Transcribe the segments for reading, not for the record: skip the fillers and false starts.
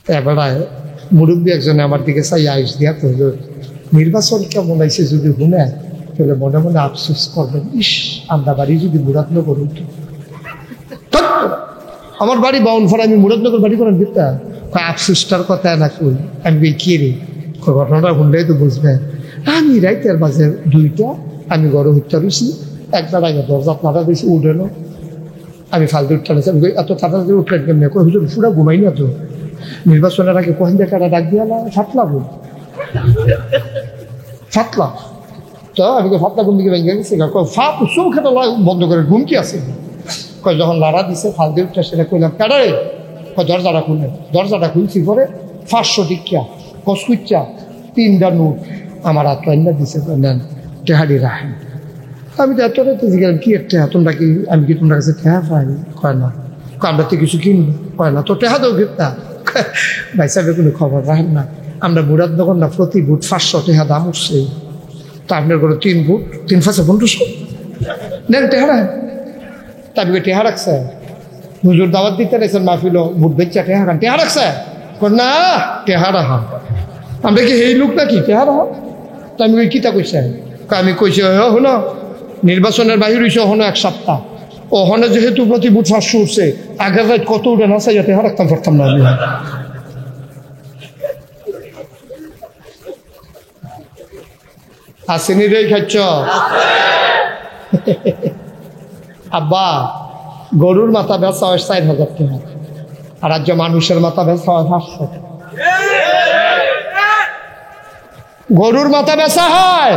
এবারে মুরব্বী একজনে আমার দিকে চাই আইস দিয়া কইল, নির্বাচন কেমন হয়েছে যদি শুনে তাহলে মনে মনে আফসোস করবেন, ইস আমরা বাড়ি যদি মুরাদনগর হইত। আমার বাড়ি বাউনফাড়া, আমি মুরাদনগর বাড়ি করেন দিতা আফসোসটার কথা না কই। আমি কি রে ঘটনাটা শুনলেই তো বুঝবেন। আমি রাইতের বাজে 2টা, আমি ঘরে হত্যা রয়েছি, একবার আগে দরজা নাড়া দিয়েছি উঠেন, আমি ফালতু উঠতে এত তাড়াতাড়ি উঠলেন কেমনি হুজুর পুরা ঘুমাই না তো, নির্বাচনের আগে কোহেন দেখাটা ডাক দিয়া না ফাটলা তো আমি ফাটলা ঘুম দিকে ভেঙে গেছি চোখ খেতে বন্ধ করে ঘুম কি আছে কয় যখন লাড়া দিছে ফালতু উঠতে সেটা কইলাম কেডা রে, দরজাটা খুললেন, দরজাটা খুলছি পরে 500 টিকা কসকুচ্চা 3টা নোট আমার হাত লাইনটা দিছে, নেন টেহারি রাখেন। আমি তো এত রাতে জিজ্ঞাসা কি একটা তোমরা কি, আমি কি তোমরা কাছে টেহা পাইনি? কয় না। আমরা তো কিছু কিনবো? কয় না। তো টেহা দেও গিফটা? ভাই সাহেবের কোনো খবর রাখেন না, আমরা মুরাদনগর না প্রতি বুট 500 টেহা দাম উঠছে, তা আপনার করে 3 বুট 3 5 1500 নেন টেহা রাখেন। তার টেহা রাখছে, হুজুর দাওয়াত দিতে রেছেন মাহফিল, বুট বেচা টেহা রাখেন, টেহা রাখছে না টেহা রাখা। আমরা কি এই লোক নাকি টেহা রাখা? তা আমি ওই কিতা কইছে, আমি কইছি হলো নির্বাচনের বাহির হয়েছে হনো 1 সপ্তাহ, ওখানে যেহেতু প্রতি বুট 500 উঠছে, আগের রাত কত উঠে না চাই টেহা রাখতাম পারতাম না আমি। আসেনি রে খাচ্ছ আব্বা, গরুর মাথা বেচা হয় 4,000 টাকা, আর রাজ্য মানুষের মাথা বেচা হয় 500। গরুর মাথা বেচা হয়,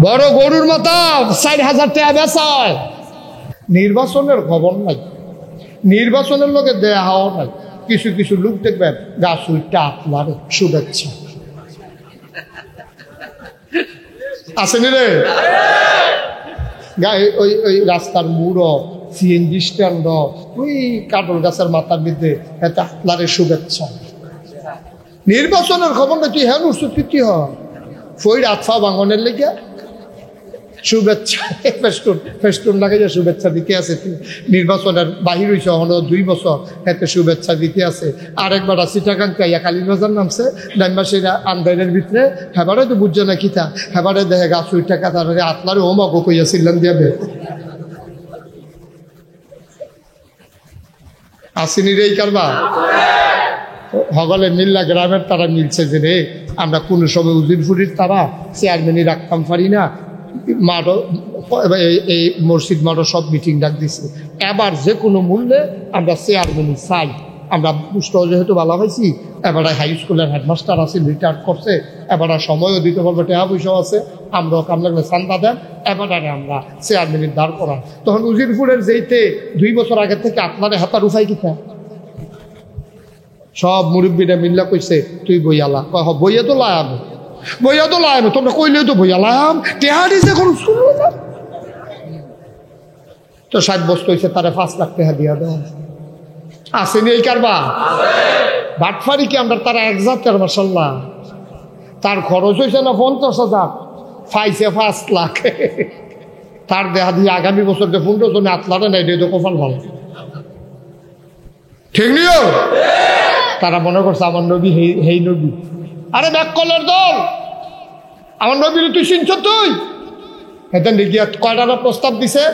বড় গরুর মাথা 4,000 টাকা বেচা হয়। নির্বাচনের খবর নাই, নির্বাচনের লোকে দেয়া হওয়া নাই। কিছু কিছু লোক দেখবেন গাছ উইটা আপনারে শুভেচ্ছা আসেনি রে, ওই ওই রাস্তার মুড়ো সিএনজি স্ট্যান্ড ওই কাটল গাছের মাথার মধ্যে এটা আপনারে শুভেচ্ছা। নির্বাচনের খবর না তুই হ্যাঁ উৎসুক কি হয় ফইর আতফা বাঙনের লেগে শুভেচ্ছা ফেস্টুন ফেস্টুন লাগে যে শুভেচ্ছা দিতে আছে। নির্বাচনের বাহির হয়েছে হলো 2 বছর, এতে শুভেচ্ছা দিতে আছে। আরেকবার চিটাগাঙ্কা ইয়া কালীবাজার নামছে ডাইমাসের আন্দাইনের ভিতরে, হেবারে তো বুঝছে না কিতা, হেবারে দেখে গাছ উইটা কাতারে আতলারে ও মগো কইয়াছিলেন দিয়াবে আসেনি রে কারবা হগলে মিল্লা গ্রামের তারা মিলছে যে রে আমরা কোনো সময় উজিরপুরির তারা চেয়ারম্যানই রাখতাম পারি না, মাঠও এই মসজিদ মাঠও সব মিটিং ডাক দিছে। এবার যে কোনো মূল্যে আমরা চেয়ারম্যানই চাই। আমরা পুষ্ট যেহেতু ভালো হয়েছি, এবারে হাই স্কুলের হেডমাস্টার আছে রিটায়ার করছে, এবারে সময়ও দিতে পারবো, টাকা পয়সাও আছে, আমরাও কাম লাগলে চান্দা দেন, এবারে আমরা চেয়ারম্যানের দাঁড় করান। তখন উজিরপুরের যেইতে 2 বছর আগে থেকে আপনারে হাতার উঠাই কিতা সব মুরব্বীরা মিল্লা কইছে তুই বইয়ালা, বইয়া তো লায়াম, বইয়া তো লায়াম, তোমরা কইলেও তো বইয়া লায়াম টেহারি যে কোনো তো 60 বছর হয়েছে তারা 5 লাখ টাকা দিয়া দেয়। আসেনি এই কারবা বাটফারি কি আমরা তারা 1 জাতের মাসাল্লাহ, তার খরচ হয়েছে না 50,000, পাইছে 5 লাখ। তার দেহা দিয়ে আগামী বছর যে 15 জনে আতলারে নাই রে কপাল ভালো, ঠিক নিও। তারা মনে করছে আমার নবী হেই নবী, আরে ব্যাককলের দল, আমার নবীর তুই চিনছ তুই? এটা গিয়া কয়টা প্রস্তাব দিছে,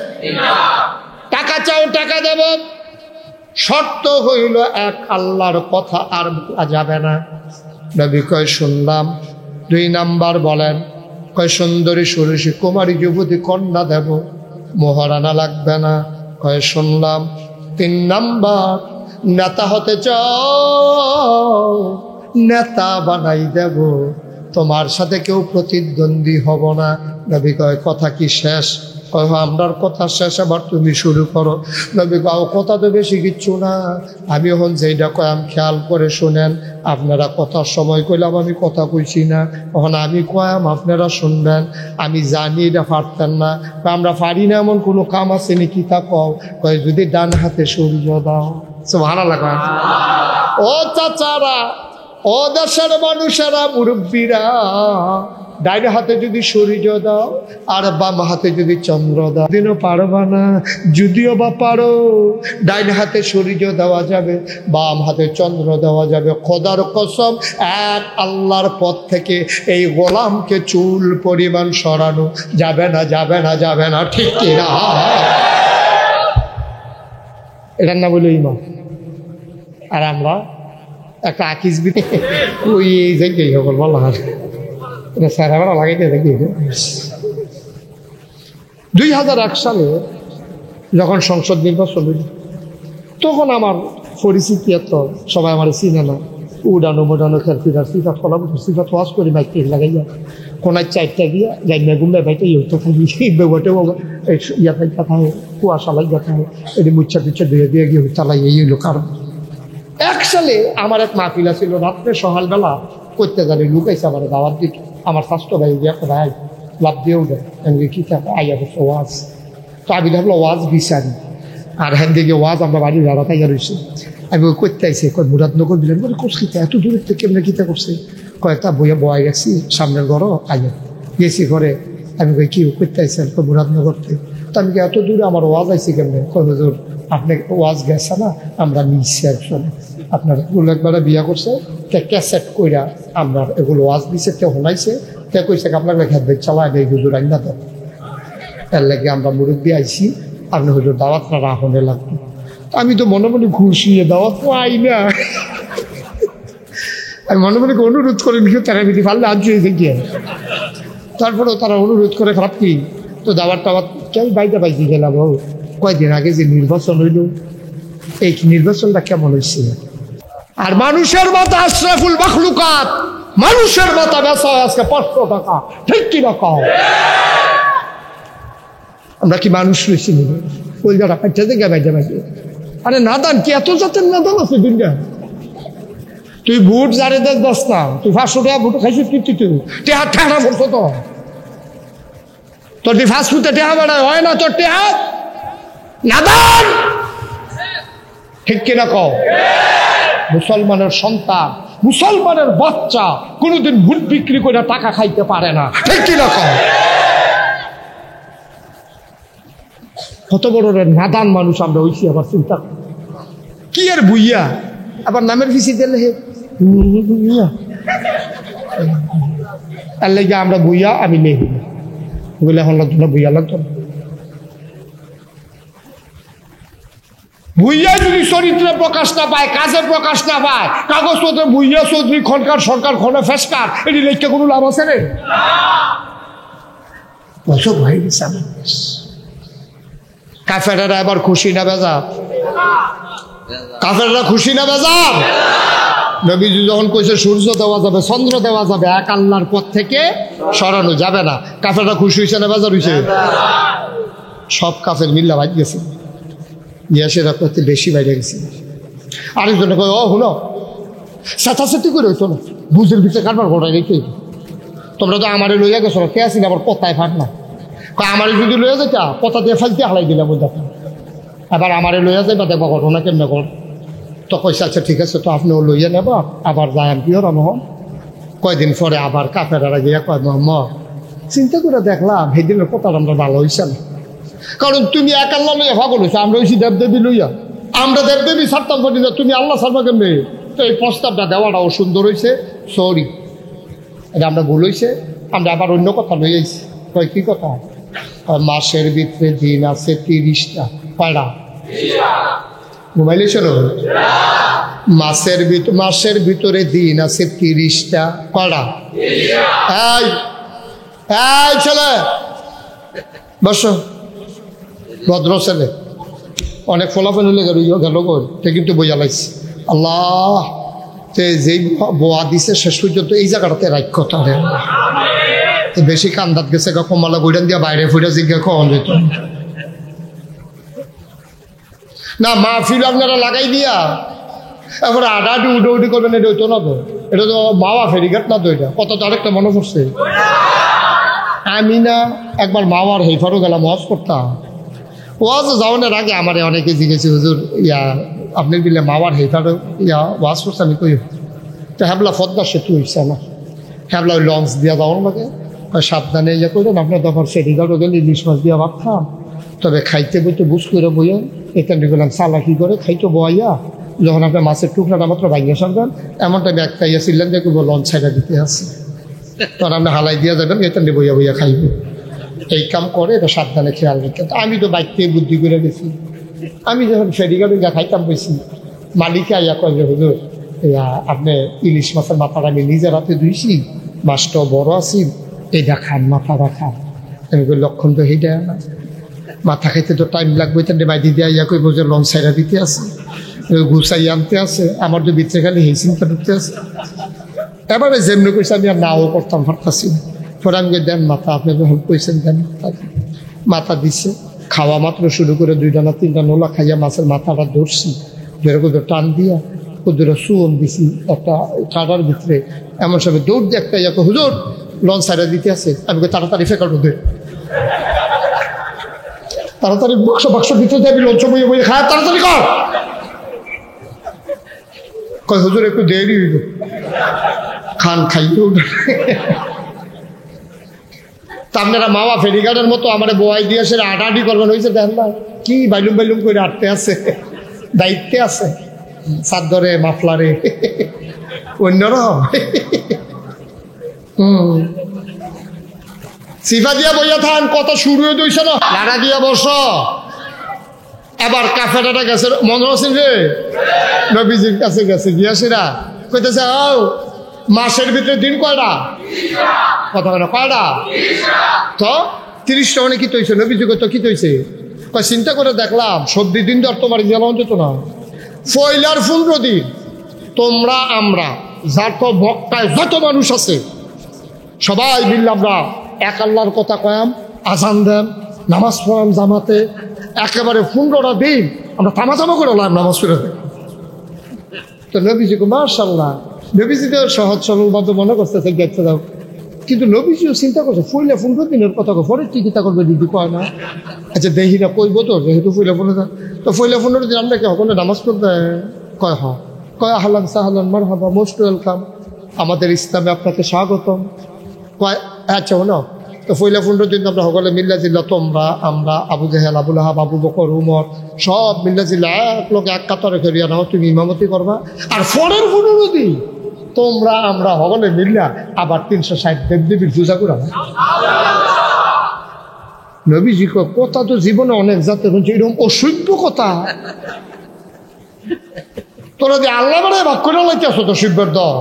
টাকা চাও টাকা দেব, শর্ত হইল 1 আল্লাহর কথা আর যাবে না। নবী কয় শুনলাম। 2 নাম্বার বলেন, কয় সুন্দরী সুরেশী কুমারী যুবতী কন্যা দেব, মোহরানা লাগবে না, কয় শুনলাম। 3 নাম্বার, নেতা হতে চাও নেতা বানাই দেব, তোমার সাথে কেউ প্রতিদ্বন্দ্বী হব না। নবী কয় কথা কি শেষ? কয় আমরার কথা শেষ, আবার তুমি শুরু করো। নবী কয় কথা তো বেশি কিচ্ছু না, আমি এখন যেইটা কয়াম খেয়াল করে শুনেন। আপনারা কথার সময় কইলাম আমি কথা কইছি না, এখন আমি কয়াম আপনারা শুনবেন। আমি জানি এটা পারতেন না, আমরা পারি না এমন কোনো কাম আছে নাকি তা কও। কয় যদি ডান হাতে সূর্য দাও। সুবহানাল্লাহ। ও চাচারা, ও দেশের মানুষেরা, মুরব্বীরা, ডাইনে হাতে যদি সূর্য দাও আর বাম হাতে যদি চন্দ্র দাও, দিনও পারবা না। যদিও বা পারো, ডাইনে হাতে সূর্য দেওয়া যাবে, বাম হাতে চন্দ্র দেওয়া যাবে, খোদার কসম এক আল্লাহর পথ থেকে এই গোলামকে চুল পরিমাণ সরানো যাবে না, যাবে না, যাবে না। ঠিক কিনা? এটার না বলে ইমান। আর আমরা একটা আকিস বিতে ওই জায়গায় সকল বলা হয় এটা সারা বেড়া লাগাইতে দেখি। 2001 সালে যখন সংসদ নির্বাচন হইল, তখন আমার পরিস্থিতি এত, সবাই আমার চিনে না, উড়ানো মোডানো খেলফিরার সিফাত কলাম সিফাত ওয়াজ করি মাইকে লাগাইয়া কোনায় চারটা গিয়া জাইনা গুমলে ভাইটা ইউতো বেবটে ইয়াতে কথা হয়, কুয়াশা লাগিয়া থাকে, এটি মুচ্ছা টুচ্ছা ধুয়ে দিয়ে গিয়ে চালাই এই হইল কারণ। 1 সালে আমার এক মাহফিলা ছিল, রাত্রে সকালবেলা করতে জানি লুকাইছে আমার দাওয়াত দিকে। আমার স্বাস্থ্য ভাই দিয়ে একটা ভাই লাভ দিয়ে উঠে এমনি কি থাকে আইয়া বসে ওয়াজ। তো আমি ভাবলো ওয়াজ বিচারি, আর হ্যান দিকে ওয়াজ আমরা বাড়ির ভাড়া তাইয়া রয়েছে। আমি ওই করতে আইসি, কয় মুরাদনগর দিলেন বলে কোর্স কিতা এত দূরের থেকে কেমনে কিতা করছে, কয়েকটা বইয়া বয়া গেছি সামনের ঘরও আইয়া গেছি ঘরে। আমি কই কি করতে আইসেন, কয় মুরাদনগর থেকে। তো আমি এত দূরে আমার ওয়াজ আইসি কেমনে, কয় হুজুর আপনি ওয়াজ গেছে না, আমরা নিচ্ছি একজনে আপনার এগুলো একবারে বিয়া করছে, তে ক্যাসেট কইরা আমরা এগুলো ওয়াজ দিছে, তে শোনাইছে, তে কইছে আপনার লেখা দেখ চালাই দেয় হুজুর আইনা দেন। এর লেগে আমরা মুরব্বী আইসি, আপনি হুজুর দাওয়াতটা রাহনে লাগবে। আমি তো মনে মনে খুশি, দাওয়াত তো আই না। আমি মনে মনে অনুরোধ করে লিখে তারা বিধি পারলে আজ হয়েছে গিয়ে, তারপরেও তারা অনুরোধ করে খারাপ কি তো দাওয়াত টাওয়াত কেউ বাইতে পাইছি গেলাম। কয়েকদিন আগে যে নির্বাচন হইল, এই নির্বাচনটা কেমন হয়েছে? আর মানুষের মাথা আশরাফুল মাখলুকাত, মানুষের মাথা বেচা হয় আজকে 500 টাকা। ঠিক কি রকম? আমরা কি মানুষ রয়েছি? ওই যারা পাইছে দেখে বাইতে পাইছে। আরে নাদান কি এত জাতের নাদান আছে দুনিয়া? তুই ভোট যারে দেখ দশ না, তুই 500 টাকা ভোট খাইছিস কিন্তু তুই টেহা ঠেহা পড়ছো তো তোর ফাস্ট ফুডে টেহা বাড়ায় হয় না তোর টেহা নাদান। ঠিক কিনা কও? মুসলমানের সন্তান, মুসলমানের বাচ্চা কোনোদিন ভোট বিক্রি করে টাকা খাইতে পারে না। ঠিক কিনা কও? কত বড় নাদান মানুষ আমরা হইছি। আবার চিন্তা কি আর বুইয়া আবার নামের ফিসি দিলে এর লেগে আমরা বুইয়া, আমি নেই বলে এখন লাগতো না, বুইয়া লাগতো না। ভুইয়া যদি চরিত্রে প্রকাশ না পায়, কাজে প্রকাশ না পায়, কাগজপত্রে ভুইয়া চৌধুরী খনকার সরকার খনে ফেসকার, এটি লেখকে কোনো লাভ আছে রে? অসব হয়ে গেছে আমার দেশ। কাফেরেরা এবার খুশি না বেজার? কাফেররা খুশি না বেজার? নবীজি যখন কইছে সূর্য দেওয়া যাবে, চন্দ্র দেওয়া যাবে, এক আল্লাহর পথ থেকে সরানো যাবে না, কাফেররা খুশি হয়েছে না বেজার হয়েছে? সব কাফের মিল্লা বাইর গেছে, ইয়াসের আপনার বেশি বাইরে গেছে। আরেকজনে কয় ও হুনো সাথে করে হইতো না, বুঝের ভিতরে কারবার ঘটাই রেখে তোমরা তো আমারে লইয়া গেছো না, কে আসি না আবার কথায় ফাট না। আমারে যদি লইয়া যেতা কথা দিয়ে ফালতে হালাই দিলাম ওই দেখো, আবার আমারে লইয়া যাই বা দেখবা ঘটনা কেমনে কর। তো কইসা আচ্ছা ঠিক আছে, তো আপনিও লইয়া নেবা, আবার যাই আমি পিওর আনহন। কয়দিন পরে আবার কাফেরারা গিয়া কয় মোহাম্মদ চিন্তা করে দেখলাম সেদিনের কথাটা আমরা ভালো হইছে না, কারণ তুমি এক আল্লাহ লইয়া ভাগল হয়েছো, আমরা হয়েছি দেবদেবী লইয়া, আমরা দেবদেবী ছাড়তাম করি না, তুমি আল্লাহ ছাড়বা কেমনে? তো এই প্রস্তাবটা দেওয়াটাও সুন্দর হয়েছে, সরি এটা আমরা ভুল হয়েছে, আমরা আবার অন্য কথা লই আইছি। কয় কি কথা? মাসের ভিতরে দিন আছে 30টা। কয়টা? ঘুমাইলে চলো। মাসের ভিতরে দিন আছে 30টা। কয়টা? এই ছেলে বসো, ভদ্র ছেলে, অনেক ফলাফল হলে গেল গো কিন্তু বোঝা লাগছে আল্লাহ যেই বোয়া দিছে শেষ পর্যন্ত এই জায়গাটাতে রাক্ষতা রে বেশি কান্দাত গেছে কমালা বইটান দিয়া বাইরে ফুটা জিজ্ঞা কখন যেত না মাহফিল আপনারা লাগাই দিয়া এখন আডাডি উঠে উঠে করবেন, এটা হইতো না তো, এটা তো মাওয়া ফেরিঘাট না তো, এটা কত তো আরেকটা মনে পড়ছে। আমি না একবার মাওয়ার হেফারও গেলাম ওয়াজ করতাম, ওয়াজ যাওয়ানোর আগে আমার অনেকে জিজ্ঞেস হুজুর ইয়া আপনি দিলে মাওয়ার হেফারও ইয়া ওয়াজ করছে, আমি কই তো হ্যাবলা ফদ্মা সেতু হইছে না, হ্যাবলা লঞ্চ দিয়া যাওয়ার লাগে সাবধানে ইয়ে করবেন, আপনার তখন ফেরিঘাটও গেলে ইলিশ মাছ দিয়ে ভাত খান, তবে খাইতে বইতে বুঝ করে বইয়েন। এখানে গেলাম চালাকি করে খাইতো বইয়া, যখন আপনার মাছের টুকরাটা মাত্র ভাঙিয়ে সারবেন, এমন টাইমে একটা ইয়ে ছিলেন যে লঞ্চ ছাইড়া দিতে আছে, তখন আপনি হালাই দিয়া যাবেন, এখানে বইয়া বইয়া খাইবে। এই কাম করে এটা সাবধানে খেয়াল রাখেন। আমি তো বাইক থেকে বুদ্ধি করে গেছি, আমি যখন ফেরিঘাটে যা খাইতাম বলছি, মালিকে আইয়া কয় যে হুজুর আপনি ইলিশ মাছের মাথাটা আমি নিজের হাতে ধুইছি, মাছটাও বড় আছি, এইটা খান, মাথাটা খান। আমি কই লক্ষণ তো সেইটা না, মাথা খাইতে তো টাইম লাগবে, তাহলে বাইদি দিয়া ইয়া কইব যে লঞ্চ ছাইড়া দিতে আছে, গুছাই আনতে আছে, আমার তো বিচ্ছে খালি এই চিন্তা করতে আছে। এবারে যেমনি কইছে আমি আর নাও করতাম পারতাছি না। পরে আমি দেন মাথা, আপনি যখন কইছেন দেন মাথা দিচ্ছে। খাওয়া মাত্র শুরু করে 2টা না 3টা নোলা খাইয়া মাছের মাথাটা ধরছি, যেরকম টান দিয়া ওদের সুয়ন দিছি একটা কাটার ভিতরে, এমন সময় দৌড় দিয়ে একটা ইয়া হুজুর লঞ্চ ছাইড়া দিতে আছে। আমি তাড়াতাড়ি ফেকার ওদের, তাড়াতাড়ি বাক্স ভিতরে যাবি, লঞ্চ বইয়ে বইয়ে খায়, তাড়াতাড়ি কর। কয় হুজুর একটু দেরি হইল, খান খাইতে উঠে। তা আপনারা মামা ফেরিঘাটের মতো আমার বোয়াই দিয়ে সে আটাআটি করবেন, হয়েছে দেন না কি বাইলুম বাইলুম করে আটতে আছে, দায়িত্বে আছে, চাদরে মাফলারে অন্যরকম। সিফা দিয়া বইয়া থান, কত শুরু হয়ে দইছে না, লাড়া দিয়া বস। এবার কাফেরাটা গেছে মনে আছেন রে, নবীজির কাছে গেছে গিয়াছিরা কইতেছে আও মাসের ভিতরে দিন কয়টা, কথা বলে কয়টা, তো 30টা মানে কি তৈছে, নবীজি কত কি তৈছে, চিন্তা করে দেখলাম 70 দিন তো আর তোমার জ্বালানো যেত না, পয়লার 15 দিন তোমরা আমরা যার তো মক্কায় যত মানুষ আছে সবাই মিললে আমরা এক আল্লাহর কথা কয়াম, আজান দেন, নামাজ পড়াম জামাতে, একেবারে 15টা দিন আমরা তামাতামা করে লাম নামাজ পড়ে দেয়। তো নবীজিকে মাশাআল্লাহ, নবীজি তো সহজ সরল মতো মনে করতেছে দেখতে দাও, কিন্তু নবীজিও চিন্তা করছে ফইলা 15 দিনের কথা পরে চিকিৎসা করবে দিদি কয় না, আচ্ছা দেখি না কইব তো, যেহেতু ফইলা 15 তো ফইলা 15 দিন আমরা কি সকলে নামাজ পড়তে কয়, হয় কয় আহলান সাহলান মারহাবা, মোস্ট ওয়েলকাম, আমাদের ইসলামে আপনাকে স্বাগতম, কয় আচ্ছা না। তো ফইলা 15 দিন আমরা সকলে মিল্লা জিল্লা, তোমরা আমরা আবু জাহেল আবুল আহাব আবু বকর উমর সব মিল্লা জিল্লা এক লোক এক কাতারে করিয়া নাও, তুমি ইমামতি করবা। আর পরের 15 দিন তোমরা আমরা সকলে মিল্লা আবার 360 দেবদেবীর পূজা করা। নবীজি কথা তো জীবনে অনেক জাতের হচ্ছে, এরকম অসভ্য কথা তোরা যে আল্লাহ মানে ভাগ করে লাইতে আসো তো শিব্যের দল।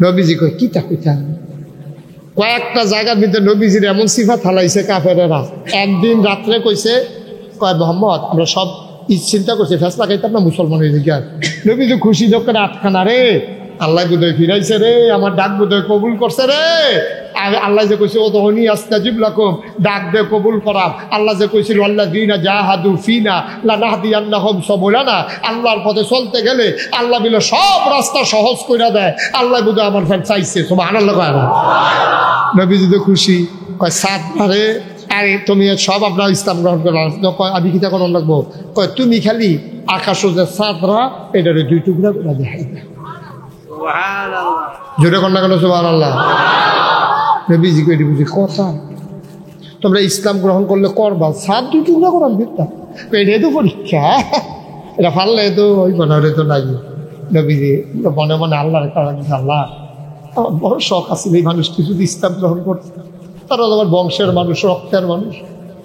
নবীজি কয় কিতা কইতা, কয়েকটা জায়গার ভিতরে নবীজির এমন সিফাত হালাইছে কাফেরেরা। একদিন রাত্রে কইছে কয় মোহাম্মদ আমরা সব চিন্তা করছি ফেসলা খাইতাম না, মুসলমান হয়ে গিয়া নবীজি খুশি যখন আটখানা রে, আল্লাহ বোধহয় ফিরাইছে রে, আমার ডাক বোধহয় কবুল করছে রে। আল্লাহ যে কইছে ও তখনই আস্তাজিব লাকুম, ডাক দে কবুল করাম। আল্লাহ যে কইছিল আল্লাযীনা জাহাদু ফিনা লানাহদিয়ান্নাহুম সাবুলানা, আল্লাহর পথে চলতে গেলে আল্লাহ বিলে সব রাস্তা সহজ কইরা দেয়। আল্লাহ বোধহয় আমার ফের চাইছে, সুবহানাল্লাহ কয় না। নবীজি তো খুশি, কয় সাত মারে আরে তুমি সব আপনার ইসলাম গ্রহণ করলাম। কয় আমি কিতা করণ লাগবো, কয় তুমি খালি আকাশ যে সাতরা এটারে 2 টুকরা করে দেখাই না। জোরে কন্যা কেন সুবহানাল্লাহ। নবীজি কই বুঝি কথা, তোমরা ইসলাম গ্রহণ করলে করবা, 2 টুকরা করার ভিতটা এটাই তো পরীক্ষা, এটা ফাললে তো ওই মনে তো নাই। নবীজি মনে মনে আল্লাহর কারণ, আল্লাহ আমার বড় শখ আছে এই মানুষটি যদি ইসলাম গ্রহণ করতে, তারা আমার বংশের মানুষ, রক্তের মানুষ,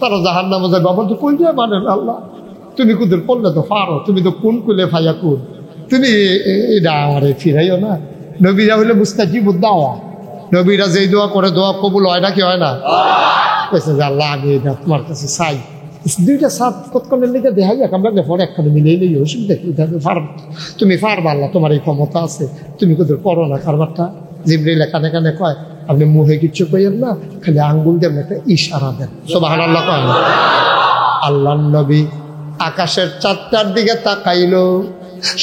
তারা জাহান্নামে যাবে, আমার তো কই যায় মানেন আল্লাহ, তুমি কুদের পড়লে তো পারো, তুমি তো কোন কুলে ফাইয়া কোন, তুমি এটা আমার ফিরাইও না। নবীরা হইলে মুস্তাজিব দাওয়া, নবীরা যেই দোয়া করে দোয়া কবুল হয় না, কি হয় না? কইছে যে আল্লাহ আমি এটা তোমার কাছে চাই, 2টা সাত কতক্ষণের লিখে দেখাই যাক, আমরা পরে একখানে মিলেই নেই, অসুবিধা কি, তুমি পারবা, আল্লাহ তোমার এই ক্ষমতা আছে, তুমি কোথাও করো না কারবারটা। জিবরিল কানে কানে কয় আপনি মুখে কিচ্ছু কইয়েন না, খালি আঙ্গুল দেন, একটা ইশারা দেন, সুবহানাল্লাহ কয় না। আল্লাহর নবী আকাশের 4টার দিকে তাকাইল,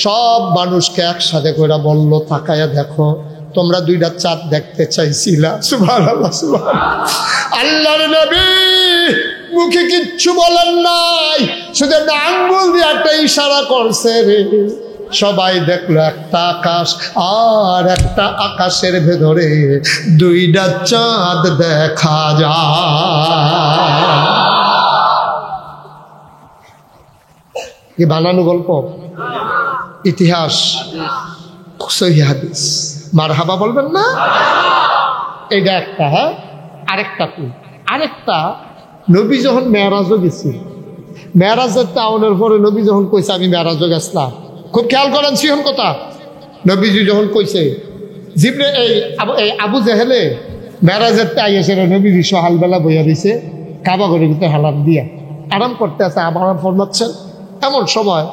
সব মানুষকে একসাথে করে বলল তাকায়া দেখো, তোমরা 2টা চাঁদ দেখতে চাইছিলা। সুবহানাল্লাহ সুবহানাল্লাহ। আল্লাহর নবী মুখে কিচ্ছু বলেন নাই, শুধু একটা আঙ্গুল দিয়ে একটা ইশারা করছে রে, সবাই দেখলো একটা আকাশ, আর একটা আকাশের ভেতরে দুইটা চাঁদ দেখা যায়। কি বানানো গল্প? ইতিহাস, সহিহ হাদিস। মারহাবা বলবেন না? এইটা একটা। হ্যাঁ, আরেকটা কি? আরেকটা, নবী যখন মেরাজও গেছি, মেরাজের টাউনের পরে নবী যখন কইছে আমি মেরাজও গেছিলাম, খুব খেয়াল করেন সিহন কথা। নবীজি যখন কইছে জিবরে এই আবু জেহেলে মেরাজের টাই এসে নবীজি সকালবেলা বইয়া দিছে কাবা ঘরের ভিতরে হালাম দিয়া আরাম করতে আছে, আরাম ফরমাচ্ছেন। এমন সময়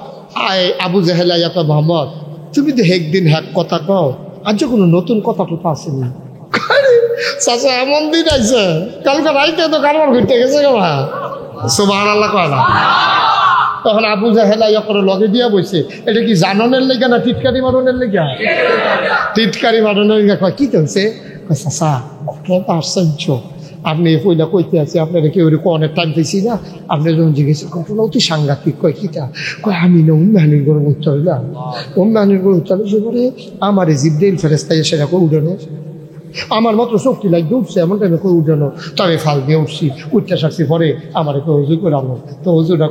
আবু জেহেলে ইয়া মোহাম্মদ, তুমি তো একদিন হ্যাক কথা কও, আজ কোনো নতুন কথা টথা আসেনি। চাচা এমন দিন আইছে, কালকে রাইতে তো কারবার ঘুরতে গেছে গা, সুবহানাল্লাহ কয় না। তখন আবু জাহেল ইয়া করে লগে দিয়া বইছে, এটা কি জাননের লেগে না টিটকারি মারনের লেগে? টিটকারি মারনের লেগে। কয় কি চলছে? চাচা আশ্চর্য, আপনি পয়লা কইতে আছে আপনার কেউ অনেক টাইম পেয়েছি না, আপনি যখন জিজ্ঞেস ঘটনা অতি সাংঘাতিক। কয় কিটা? কয় আমি না উন্নয়নের করে উঠতে হইলাম, উন্নয়নের করে উঠতে হলে পরে আমার জিব্রাইল ফেরেশতা এসে রাখো উঠানো, আমার মাত্র শক্তি লাগবে উঠছে এমন টাইমে করে উঠানো, তো আমি ফাল দিয়ে উঠছি, উঠতে সারছি। পরে আমার একটু হজু করে আনো, তো হজুটা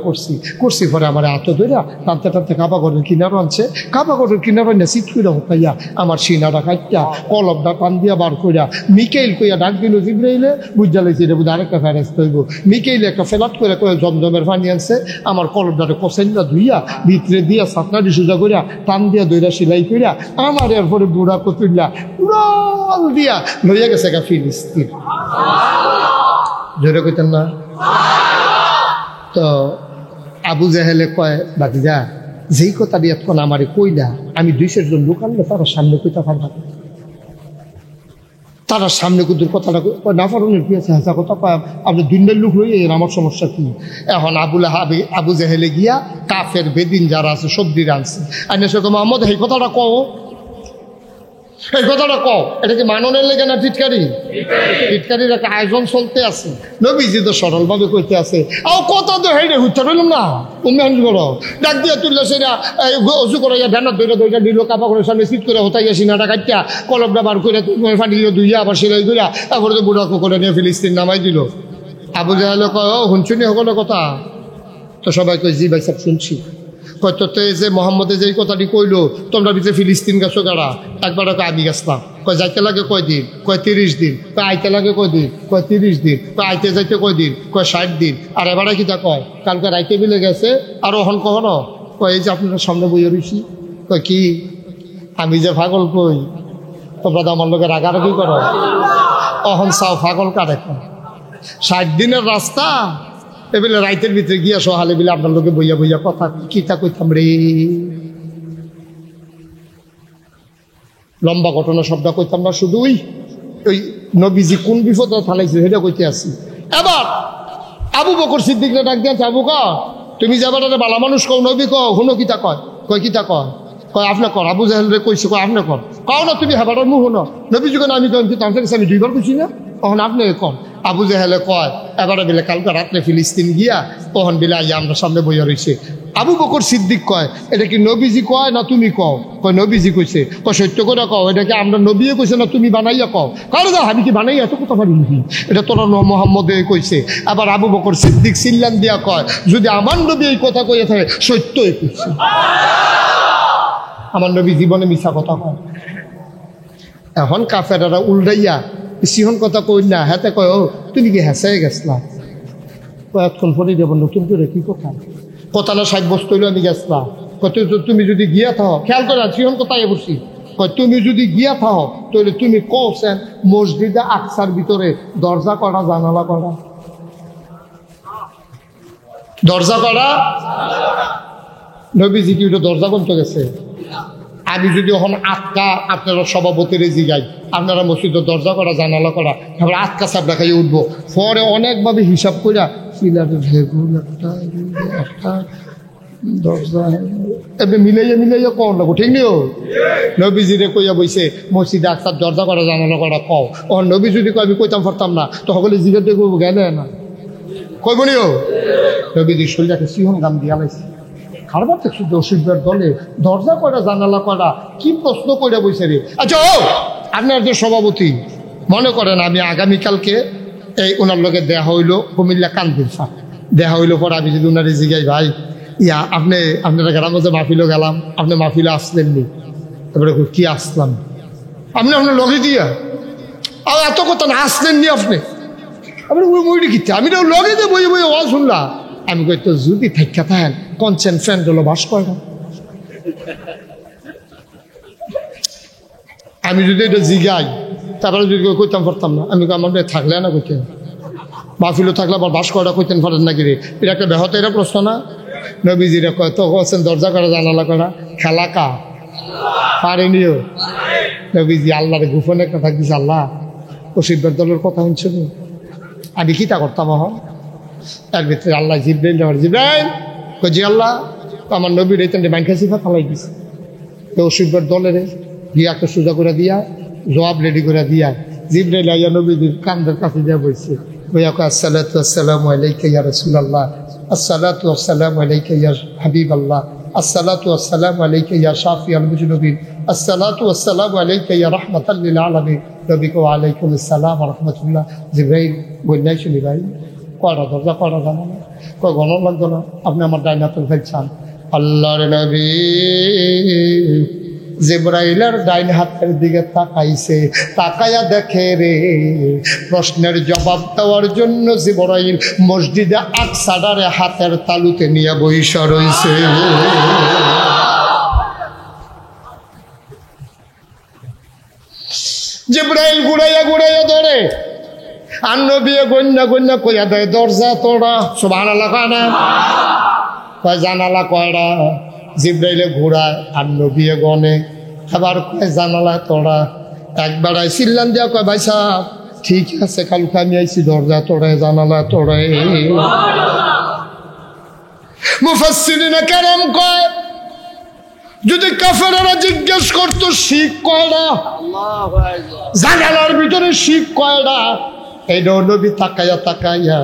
করছি পরে আমার হাত ধরে টানতে টানতে কাবা ঘরের কিনারো আনছে, কাবা ঘরের কিনারো না সিট করে হতাইয়া আমার সিনাটা কাটিয়া কলবটা টান দিয়া বার করিয়া মিকেইল কইয়া ডাক দিল জিব্রাইলে, বুঝা লাগছে এটা বুঝে আরেকটা ফেরেস্ত হইব। মিকেইলে একটা ফেলাট করে জমজমের পানি আনছে, আমার কলবটারে কষাইলা ধুইয়া ভিতরে দিয়া সাতনাটি সোজা করিয়া টান দিয়া দইরা সিলাই করিয়া আমার এরপরে বুড়া কতুল্লা উড়াল দিয়া লইয়া গেছে গা ফিলিস্তিন। জোরে কইতেন না? তো আবু জাহেলে কয়, বাতিজা যেই কথা দিয়ে এখন আমারে কইলা, আমি 200 লোক আনলে তারা সামনে কইতা পারবা, তারা সামনে কুদুর কথাটা না পারনের কি আছে, হাসা কথা কয় আপনি 2 লোক হয়ে আমার সমস্যা কি? এখন আবু জাহেলে গিয়া কাফের বেদিন যারা আছে সবজি আনছে, আইনে সে মোহাম্মদ এই কথাটা কও, এই কথাটা কও, এটা কি মাননের লেগে না টিটকারি? টিটকারির একটা আয়োজন চলতে আছে, নবীজি তো সরলভাবে কইতে আছে। আও কথা তো হেই রে হুচ্ছা রইলাম না, তুমি হানি করো ডাক দিয়া তুললে সেটা অজু করাইয়া ধ্যানত দইটা নিল, কাপা করে সামনে সিট করে হতাইয়া সিনাটা কাটিয়া কলবটা বার করে পানি দিয়ে ধুইয়া আবার সেলাই করিয়া তারপরে তো বুড়াকে করে নিয়ে ফিলিস্তিন নামাই দিল। আবু জাহেল কয়, ও শুনছুনি সকলের কথা? তো সবাই কয় জি ভাই সব শুনছি। কয় তোতে যে মোহাম্মদে যে কথাটি কইলো, তোমরা ভিতরে ফিলিস্তিন গেছো কারা? একবার আমি গেছিলাম। কয় যাইতে লাগে কয়দিন? কয় 30 দিন। কয় আইতে লাগে কয়দিন? কয় 30 দিন। কয় আইতে যাইতে কয়দিন? কয় 60 দিন। আর এবারে কিটা কয় কালকে রাইতে বিলে গেছে, আর ওহন কখনো কয় এই যে আপনার সামনে বইয়ে রইছি। কয় কি আমি যে পাগল কই, তোমরা তো আমার লোকে রাগারাগি করো, অহন চাও পাগল কারে? 60 দিনের রাস্তা এবেলে রাইতের ভিতরে গিয়া সহালে বিলে আপনার লোকে বইয়া বইয়া কথা কিতা কইতাম রে। লম্বা ঘটনা শব্দ কইতাম না, শুধু ওই নবীজি কোন বিপদ থালাইছে সেটা কইতে আসি। এবার আবু বকর সিদ্দিকরে ডাক দিয়েছে, আবু ক তুমি যাবার বালা মানুষ কও, নবী কও, হুনো কিতা কয়? কয় কিতা কয়? কয় আপনি কর। আবু জাহেলরে কইছে, কয় আপনি কর। কও না তুমি হেবাটার মুখ হনো, নবীজি কেন আমি কম কিন্তু আমি 2 বার কইছি না, তখন আপনি কন। আবু জাহেলে কয় এবারে বিলে কালকে রাত্রে ফিলিস্তিন গিয়া তখন বিলে আইয়া আমরা সামনে বইয়া রয়েছে। আবু বকর সিদ্দিক কয় এটা কি নবীজি কয় না তুমি কও? কয় নবীজি কইছে। কয় সত্য করে কও, এটা কি আমরা নবীয়ে কইছে না তুমি বানাইয়া কও? কারণ আমি কি বানাইয়া এত কথা পারি নাকি, এটা তোরা মোহাম্মদে কইছে। আবার আবু বকর সিদ্দিক সিল্লান দিয়া কয় যদি আমার নবী এই কথা কইয়া থাকে সত্যই কইছে, আমার নবী জীবনে মিছা কথা কয়। এখন কাফেরারা উল্টাইয়া সিহন কথা কই না, হাতে কয় ও তুমি কি হেসাই গেছলাম? কয়েকক্ষণ পরে যাব নতুন করে কি কথা, কথা না 60 বছর হইলো আমি গেছলাম। কত তুমি যদি গিয়া থাও, খেয়াল করে সিহন কথাই বসি, কয় তুমি যদি গিয়া থাও তাহলে তুমি কওছেন মসজিদে আকসার ভিতরে দরজা করা জানালা করা, দরজা করা। নবীজি কি ওটা দরজা বলতে গেছে? আমি যদি এখন আটকা আপনারা সভাপতির জিগাই আপনারা মসজিদের দরজা করা জানালা করা, তারপরে আটকা সাপ দেখাই উঠবো, পরে অনেকভাবে হিসাব করিয়া একটা দরজা এবার মিলাইয়া কম লাগবো, ঠিক নিও। নবীজিরে কইয়া বইছে মসজিদে আকসার দরজা করা জানালা করা কও। ও নবী যদি কয় আমি কইতাম পারতাম না, তো সকলে জিজ্ঞাসা করবো গেলে না কইব নিও। নবীজি শরীরটাকে সিহন গান দিয়া লাইছে, কারবার দেখছো দর্শকদের দলে দরজা কয়টা জানালা কয়টা কি প্রশ্ন করে বসে রে। আচ্ছা ও আপনার যে সভাপতি মনে করেন আমি আগামীকালকে এই ওনার লোকের দেয়া হইলো কুমিল্লা কান্দির ফাঁক দেয়া হইলো পর আমি যদি ওনারে জিগাই ভাই ইয়া আপনারা গ্রামে যে মাহফিলও গেলাম আপনি মাহফিলে আসলেননি তারপরে কি আসলাম আপনি আপনার লগে দিয়া আর এত কথা না আসলেননি আপনি আপনি ওই বইটি কিনতে আমি তো লগে দিয়ে বই বই ওয়া শুনলাম আমি কই তো যদি থাকা থাকেন কনসেন ফ্রেন্ড হলো বাস করে না আমি যদি এটা জিগাই তারপরে যদি কইতাম পারতাম না আমি আমার থাকলে না কইতেন মাহফিলও থাকলে আবার বাস করা কইতেন পারেন নাকি রে এটা একটা ব্যাহত এটা প্রশ্ন না নবীজিরা কয় তো বলছেন দরজা করা জানালা করা খেলা কা পারেনিও নবীজি আল্লাহর গোপনে কথা দিছে আল্লাহ ওসিফের দলের কথা শুনছিল আমি কি তা করতাম এর ভিতরে আল্লাহ জিব্রাইল জি আল্লাহ আমার নবীর এই তিনটে ব্যাংকে সিফা ফালাই দিছে তো ওসিফের দলের গিয়ে একটা সোজা করে দিয়া জবাব রেডি করে দিয়া জিব্রাইল আইয়া নবীর কান্দের কাছে দিয়া বলছে বইয়া কয় আসসালাতু আসসালামু আলাইকা ইয়া রাসূলুল্লাহ আসসালাতু আসসালামু আলাইকা ইয়া হাবিবাল্লাহ আসসালাতু আসসালামু আলাইকা ইয়া শাফিউল মুজনিবিন আসসালাতু আসসালামু আলাইকা ইয়া রাহমাতাল লিল আলামিন নবী কো আলাইকুম আসসালাম ওয়া রাহমাতুল্লাহ জিব্রাইল বললাই শুনি ভাই কয়টা দরজা কয়টা জানো না কয় গণ লাগতো না আপনি আমার ডাইনাতুল ফেলছেন আল্লাহর নবী জিব্রাইলের ডাইন হাতের দিকে তাকাইছে তাকায়া দেখে রে প্রশ্নের জবাব দেওয়ার জন্য জিব্রাইল মসজিদে আকসাডারে হাতের তালুতে নিয়ে বইসা রইছে জিব্রাইল গুড়াইয়া গুড়াইয়া ধরে আর নবী গন্যা গন্যা কইয়া দেয় দরজা তোড়া সুবহানাল্লাহ না কয় জানালা কয়টা জিব্রাইলে ঘোড়ায় আর নবী গনে আবার কয় জানালা তোড়া একবার আইসিল্লাম দিয়া কয় ভাই সাহেব ঠিক আছে কালকে আমি আইসি দরজা তোড়ায় জানালা তোড়ায় মুফাসসিরিনে কেরাম কয় যদি কাফেররা জিজ্ঞেস করতো শিখ কয়টা জানালার ভিতরে শিখ কয়টা এই নবী তাকাইয়া তাকাইয়া